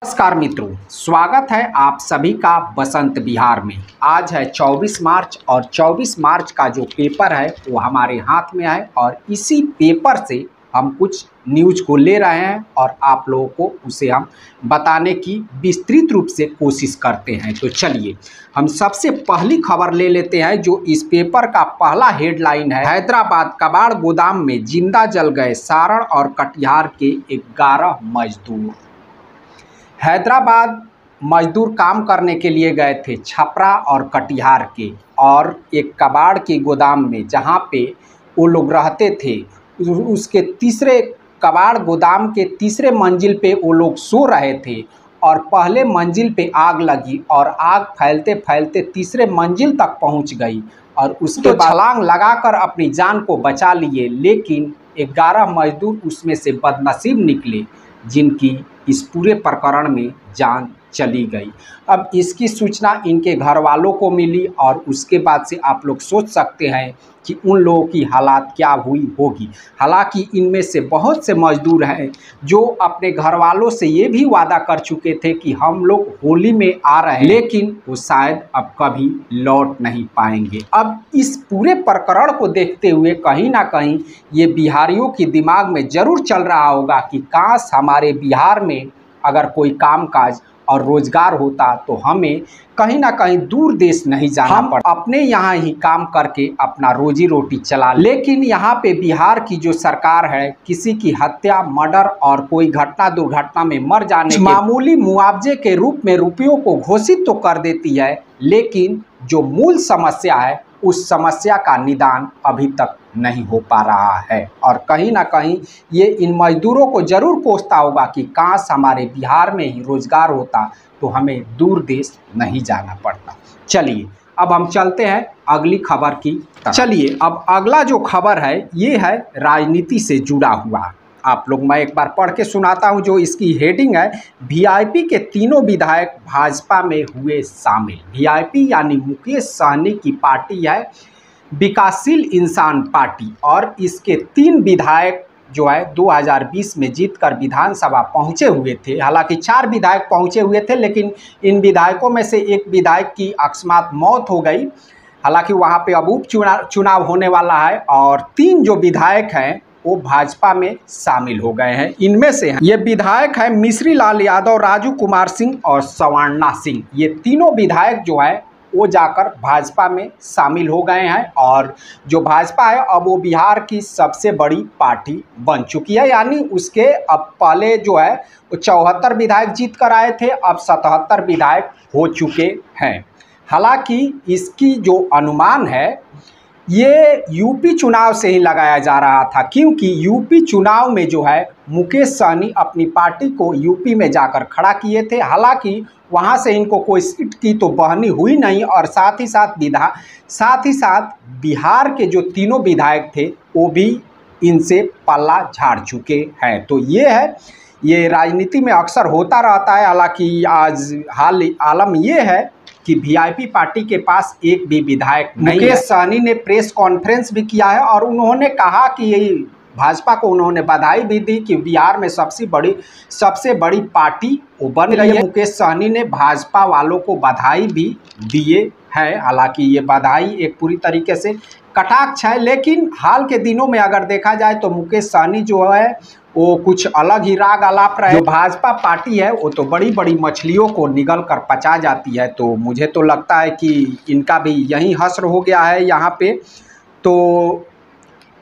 नमस्कार मित्रों, स्वागत है आप सभी का बसंत बिहार में। आज है 24 मार्च और 24 मार्च का जो पेपर है वो हमारे हाथ में है और इसी पेपर से हम कुछ न्यूज को ले रहे हैं और आप लोगों को उसे हम बताने की विस्तृत रूप से कोशिश करते हैं। तो चलिए हम सबसे पहली खबर ले लेते हैं जो इस पेपर का पहला हेडलाइन है। हैदराबाद कबाड़ गोदाम में जिंदा जल गए सारण और कटिहार के 11 मजदूर। हैदराबाद मजदूर काम करने के लिए गए थे छपरा और कटिहार के, और एक कबाड़ के गोदाम में जहां पे वो लोग रहते थे उसके तीसरे कबाड़ गोदाम के तीसरे मंजिल पे वो लोग सो रहे थे और पहले मंजिल पे आग लगी और आग फैलते फैलते तीसरे मंजिल तक पहुंच गई और उसके बाद छलांग लगाकर अपनी जान को बचा लिए। लेकिन 11 मजदूर उसमें से बदनसीब निकले जिनकी इस पूरे प्रकरण में जान चली गई। अब इसकी सूचना इनके घर वालों को मिली और उसके बाद से आप लोग सोच सकते हैं कि उन लोगों की हालात क्या हुई होगी। हालांकि इनमें से बहुत से मजदूर हैं जो अपने घर वालों से ये भी वादा कर चुके थे कि हम लोग होली में आ रहे हैं, लेकिन वो शायद अब कभी लौट नहीं पाएंगे। अब इस पूरे प्रकरण को देखते हुए कहीं ना कहीं ये बिहारियों के दिमाग में जरूर चल रहा होगा कि काश हमारे बिहार में अगर कोई कामकाज और रोजगार होता तो हमें कहीं ना कहीं दूर देश नहीं जाना पड़ता, अपने यहाँ ही काम करके अपना रोजी रोटी चला। लेकिन यहाँ पे बिहार की जो सरकार है किसी की हत्या, मर्डर और कोई घटना दुर्घटना में मर जाने के मामूली मुआवजे के रूप में रुपयों को घोषित तो कर देती है, लेकिन जो मूल समस्या है उस समस्या का निदान अभी तक नहीं हो पा रहा है। और कहीं ना कहीं ये इन मजदूरों को जरूर कोसता होगा कि काश हमारे बिहार में ही रोजगार होता तो हमें दूर देश नहीं जाना पड़ता। चलिए अब हम चलते हैं अगली खबर की तरफ। चलिए अब अगला जो खबर है ये है राजनीति से जुड़ा हुआ। आप लोग मैं एक बार पढ़ के सुनाता हूं जो इसकी हेडिंग है, वीआईपी के तीनों विधायक भाजपा में हुए शामिल। वीआईपी यानी मुकेश सहनी की पार्टी है विकासशील इंसान पार्टी, और इसके 3 विधायक जो है 2020 में जीतकर विधानसभा पहुंचे हुए थे। हालांकि 4 विधायक पहुंचे हुए थे, लेकिन इन विधायकों में से एक विधायक की अकस्मात मौत हो गई। हालांकि वहां पे अब उप चुनाव होने वाला है और 3 जो विधायक हैं वो भाजपा में शामिल हो गए हैं। इनमें से ये विधायक हैं मिश्री लाल यादव, राजू कुमार सिंह और सवर्णा सिंह। ये तीनों विधायक जो है वो जाकर भाजपा में शामिल हो गए हैं और जो भाजपा है अब वो बिहार की सबसे बड़ी पार्टी बन चुकी है। यानी उसके अब पहले जो है वो 74 विधायक जीत कर आए थे, अब 77 विधायक हो चुके हैं। हालांकि इसकी जो अनुमान है ये यूपी चुनाव से ही लगाया जा रहा था, क्योंकि यूपी चुनाव में जो है मुकेश सहनी अपनी पार्टी को यूपी में जाकर खड़ा किए थे। हालांकि वहां से इनको कोई सीट की तो बहनी हुई नहीं और साथ ही साथ बिहार के जो तीनों विधायक थे वो भी इनसे पल्ला झाड़ चुके हैं। तो ये है, ये राजनीति में अक्सर होता रहता है। हालांकि आज आलम ये है कि वीआईपी पार्टी के पास एक भी विधायक नहीं है। मुकेश सहनी ने प्रेस कॉन्फ्रेंस भी किया है और उन्होंने कहा कि भाजपा को उन्होंने बधाई भी दी कि बिहार में सबसे बड़ी पार्टी वो बन रही है। मुकेश सहनी ने भाजपा वालों को बधाई भी दिए है। हालांकि ये बधाई एक पूरी तरीके से कटाक्ष है, लेकिन हाल के दिनों में अगर देखा जाए तो मुकेश सहनी जो है वो कुछ अलग ही राग आलाप रहे। जो भाजपा पार्टी है वो तो बड़ी बड़ी मछलियों को निगल कर पचा जाती है, तो मुझे तो लगता है कि इनका भी यही हश्र हो गया है यहाँ पे।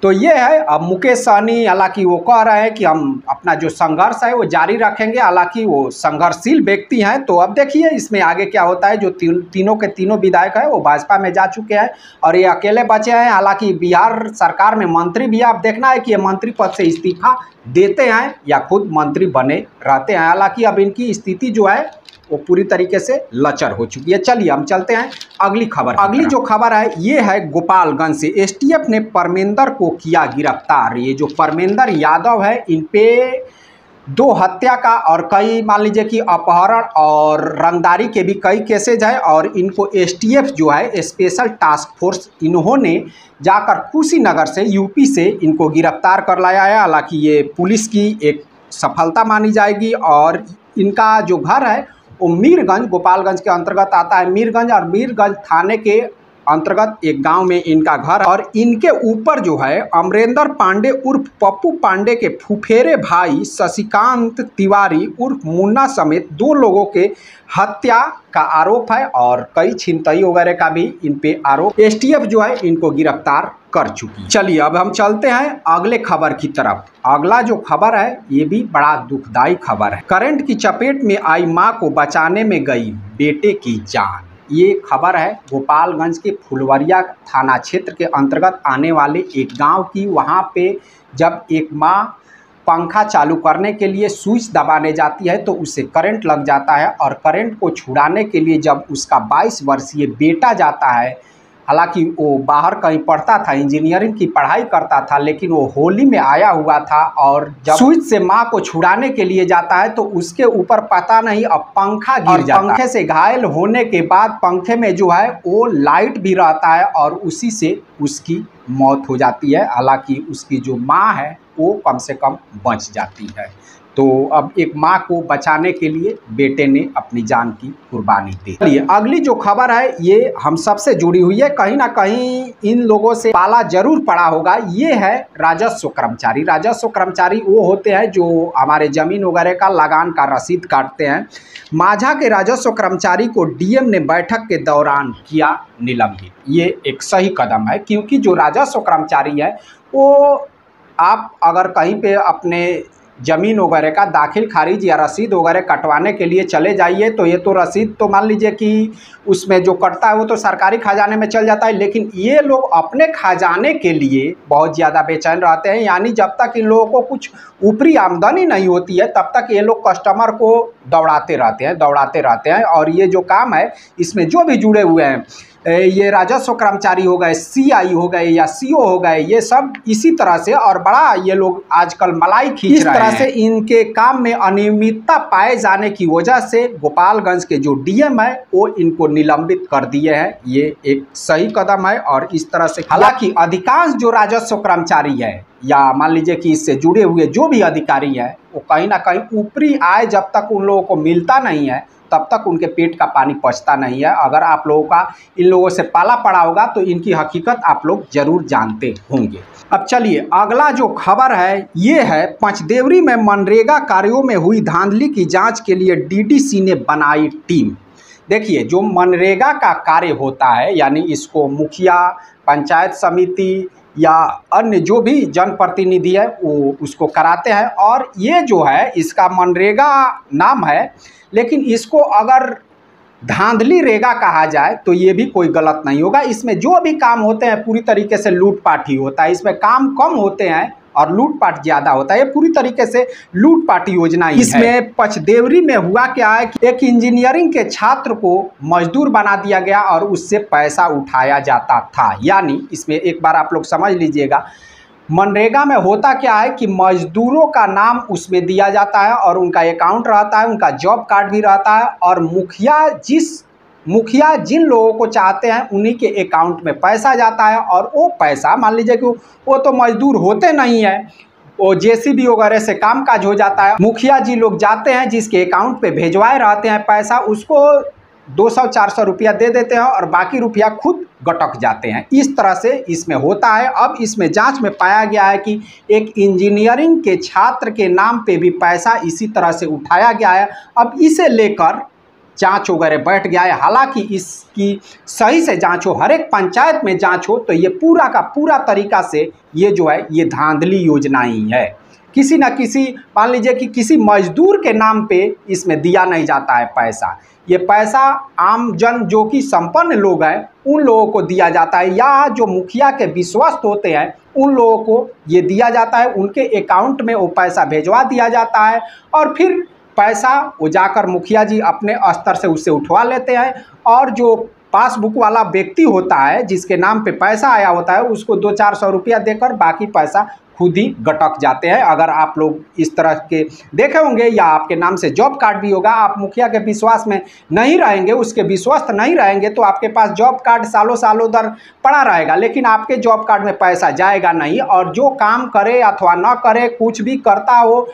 तो ये है। अब मुकेश सहनी हालांकि वो कह रहे हैं कि हम अपना जो संघर्ष है वो जारी रखेंगे। हालांकि वो संघर्षशील व्यक्ति हैं, तो अब देखिए इसमें आगे क्या होता है। जो तीनों के तीनों विधायक हैं वो भाजपा में जा चुके हैं और ये अकेले बचे हैं। हालांकि बिहार सरकार में मंत्री भी आप देखना है कि ये मंत्री पद से इस्तीफा देते हैं या खुद मंत्री बने रहते हैं। हालांकि अब इनकी स्थिति जो है वो पूरी तरीके से लचर हो चुकी है। चलिए हम चलते हैं अगली खबर। अगली जो खबर है ये है गोपालगंज से। एसटीएफ ने परमेंदर को किया गिरफ्तार। ये जो परमेंदर यादव है इन पे 2 हत्या का और कई मान लीजिए कि अपहरण और रंगदारी के भी कई केसेज है और इनको एसटीएफ जो है स्पेशल टास्क फोर्स इन्होंने जाकर कुशीनगर से यूपी से इनको गिरफ्तार कर लाया है। हालांकि ये पुलिस की एक सफलता मानी जाएगी और इनका जो घर है वो मीरगंज, गोपालगंज के अंतर्गत आता है मीरगंज, और मीरगंज थाने के अंतर्गत एक गांव में इनका घर। और इनके ऊपर जो है अमरेंद्र पांडे उर्फ पप्पू पांडे के फुफेरे भाई शशिकांत तिवारी उर्फ मुन्ना समेत 2 लोगों के हत्या का आरोप है, और कई छिनतई वगैरह का भी इन पे आरोप। एसटीएफ जो है इनको गिरफ्तार कर चुकी। चलिए अब हम चलते हैं अगले खबर की तरफ। अगला जो खबर है ये भी बड़ा दुखदाई खबर है। करंट की चपेट में आई मां को बचाने में गई बेटे की जान। ये खबर है गोपालगंज के फुलवरिया थाना क्षेत्र के अंतर्गत आने वाले एक गांव की। वहां पे जब एक मां पंखा चालू करने के लिए स्विच दबाने जाती है तो उसे करंट लग जाता है, और करंट को छुड़ाने के लिए जब उसका 22 वर्षीय बेटा जाता है, हालांकि वो बाहर कहीं पढ़ता था, इंजीनियरिंग की पढ़ाई करता था, लेकिन वो होली में आया हुआ था, और जब स्विच से मां को छुड़ाने के लिए जाता है तो उसके ऊपर पता नहीं अब पंखा गिर जाता है। पंखे से घायल होने के बाद पंखे में जो है वो लाइट भी रहता है, और उसी से उसकी मौत हो जाती है। हालांकि उसकी जो माँ है वो कम से कम बच जाती है। तो अब एक माँ को बचाने के लिए बेटे ने अपनी जान की कुर्बानी दी। चलिए अगली जो खबर है ये हम सबसे जुड़ी हुई है, कहीं ना कहीं इन लोगों से पाला जरूर पड़ा होगा। ये है राजस्व कर्मचारी। राजस्व कर्मचारी वो होते हैं जो हमारे जमीन वगैरह का लगान का रसीद काटते हैं। माझा के राजस्व कर्मचारी को डीएम ने बैठक के दौरान किया निलंबित। ये एक सही कदम है, क्योंकि जो राजस्व कर्मचारी है वो आप अगर कहीं पे अपने ज़मीन वगैरह का दाखिल खारिज या रसीद वगैरह कटवाने के लिए चले जाइए तो ये तो रसीद तो मान लीजिए कि उसमें जो कटता है वो तो सरकारी खजाने में चल जाता है, लेकिन ये लोग अपने खजाने के लिए बहुत ज़्यादा बेचैन रहते हैं। यानी जब तक इन लोगों को कुछ ऊपरी आमदनी नहीं होती है तब तक ये लोग कस्टमर को दौड़ाते रहते हैं। और ये जो काम है इसमें जो भी जुड़े हुए हैं, ये राजस्व कर्मचारी हो गए, सीआई हो गए या सीओ हो गए, ये सब इसी तरह से, और बड़ा ये लोग आजकल मलाई खींच रहे हैं। इस तरह से इनके काम में अनियमितता पाए जाने की वजह से गोपालगंज के जो डीएम है वो इनको निलंबित कर दिए हैं। ये एक सही कदम है। और इस तरह से हालांकि अधिकांश जो राजस्व कर्मचारी है या मान लीजिए कि इससे जुड़े हुए जो भी अधिकारी हैं वो कहीं ना कहीं ऊपरी आय जब तक उन लोगों को मिलता नहीं है तब तक उनके पेट का पानी पचता नहीं है। अगर आप लोगों का इन लोगों से पाला पड़ा होगा तो इनकी हकीकत आप लोग जरूर जानते होंगे। अब चलिए अगला जो खबर है ये है पंचदेवरी में मनरेगा कार्यों में हुई धांधली की जांच के लिए डीडीसी ने बनाई टीम। देखिए जो मनरेगा का कार्य होता है यानी इसको मुखिया, पंचायत समिति या अन्य जो भी जनप्रतिनिधि है वो उसको कराते हैं, और ये जो है इसका मनरेगा नाम है, लेकिन इसको अगर धांधली रेगा कहा जाए तो ये भी कोई गलत नहीं होगा। इसमें जो भी काम होते हैं पूरी तरीके से लूटपाट ही होता है। इसमें काम कम होते हैं और लूटपाट ज़्यादा होता है। ये पूरी तरीके से लूटपाट योजना ही है। इसमें पंचदेवरी में हुआ क्या है कि एक इंजीनियरिंग के छात्र को मजदूर बना दिया गया और उससे पैसा उठाया जाता था। यानी इसमें एक बार आप लोग समझ लीजिएगा, मनरेगा में होता क्या है कि मजदूरों का नाम उसमें दिया जाता है और उनका अकाउंट रहता है, उनका जॉब कार्ड भी रहता है, और मुखिया जिन लोगों को चाहते हैं उन्हीं के अकाउंट में पैसा जाता है। और वो पैसा मान लीजिए कि वो तो मजदूर होते नहीं है, वो जेसीबी वगैरह से कामकाज हो जाता है। मुखिया जी लोग जाते हैं जिसके अकाउंट पे भेजवाए रहते हैं पैसा, उसको 200-400 रुपया दे देते हैं और बाकी रुपया खुद गटक जाते हैं। इस तरह से इसमें होता है। अब इसमें जांच में पाया गया है कि एक इंजीनियरिंग के छात्र के नाम पे भी पैसा इसी तरह से उठाया गया है। अब इसे लेकर जांच वगैरह बैठ गया है। हालांकि इसकी सही से जांच हो, हर एक पंचायत में जांच हो, तो ये पूरा का पूरा तरीका से ये जो है ये धांधली योजना ही है। किसी न किसी मान लीजिए कि किसी मजदूर के नाम पे इसमें दिया नहीं जाता है पैसा। ये पैसा आम जन जो कि संपन्न लोग हैं उन लोगों को दिया जाता है, या जो मुखिया के विश्वस्त होते हैं उन लोगों को ये दिया जाता है। उनके अकाउंट में वो पैसा भेजवा दिया जाता है और फिर पैसा वो जाकर मुखिया जी अपने स्तर से उससे उठवा लेते हैं, और जो पासबुक वाला व्यक्ति होता है जिसके नाम पे पैसा आया होता है उसको 200-400 रुपया देकर बाकी पैसा खुद ही गटक जाते हैं। अगर आप लोग इस तरह के देखे होंगे या आपके नाम से जॉब कार्ड भी होगा, आप मुखिया के विश्वास में नहीं रहेंगे, उसके विश्वस्त नहीं रहेंगे, तो आपके पास जॉब कार्ड सालों सालों दर पड़ा रहेगा, लेकिन आपके जॉब कार्ड में पैसा जाएगा नहीं। और जो काम करे अथवा न करे, कुछ भी करता हो,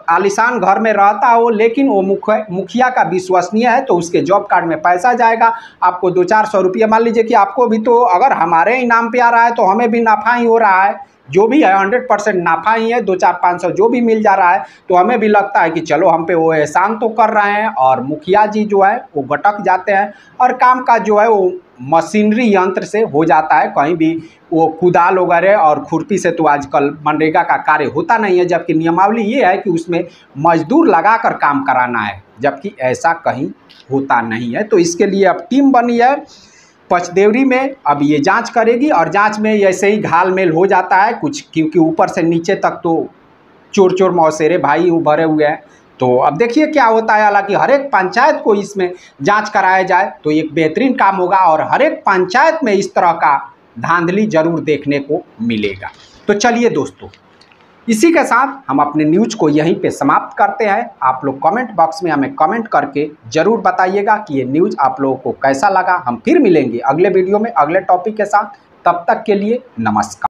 आलीशान घर में रहता हो, लेकिन वो मुखिया का विश्वसनीय है, तो उसके जॉब कार्ड में पैसा जाएगा। आपको 200-400 रुपये, मान लीजिए कि आपको भी, तो अगर हमारे ही नाम पे आ रहा है तो हमें भी नफ़ा ही हो रहा है, जो भी है 100% नफ़ा ही है। 200-400-500 जो भी मिल जा रहा है तो हमें भी लगता है कि चलो हम पे वो एहसान तो कर रहे हैं। और मुखिया जी जो है वो गटक जाते हैं और काम का जो है वो मशीनरी यंत्र से हो जाता है। कहीं भी वो कुदाल वगैरह और खुरपी से तो आजकल मनरेगा का कार्य होता नहीं है, जबकि नियमावली ये है कि उसमें मजदूर लगाकर काम कराना है, जबकि ऐसा कहीं होता नहीं है। तो इसके लिए अब टीम बनी है पचदेवरी में, अब ये जांच करेगी और जांच में ऐसे ही घालमेल हो जाता है कुछ, क्योंकि ऊपर से नीचे तक तो चोर चोर मौसेरे भाई भरे हुए हैं। तो अब देखिए क्या होता है। हालांकि हर एक पंचायत को इसमें जांच कराया जाए तो एक बेहतरीन काम होगा और हर एक पंचायत में इस तरह का धांधली जरूर देखने को मिलेगा। तो चलिए दोस्तों, इसी के साथ हम अपने न्यूज़ को यहीं पे समाप्त करते हैं। आप लोग कमेंट बॉक्स में हमें कमेंट करके ज़रूर बताइएगा कि ये न्यूज़ आप लोगों को कैसा लगा। हम फिर मिलेंगे अगले वीडियो में अगले टॉपिक के साथ। तब तक के लिए नमस्कार।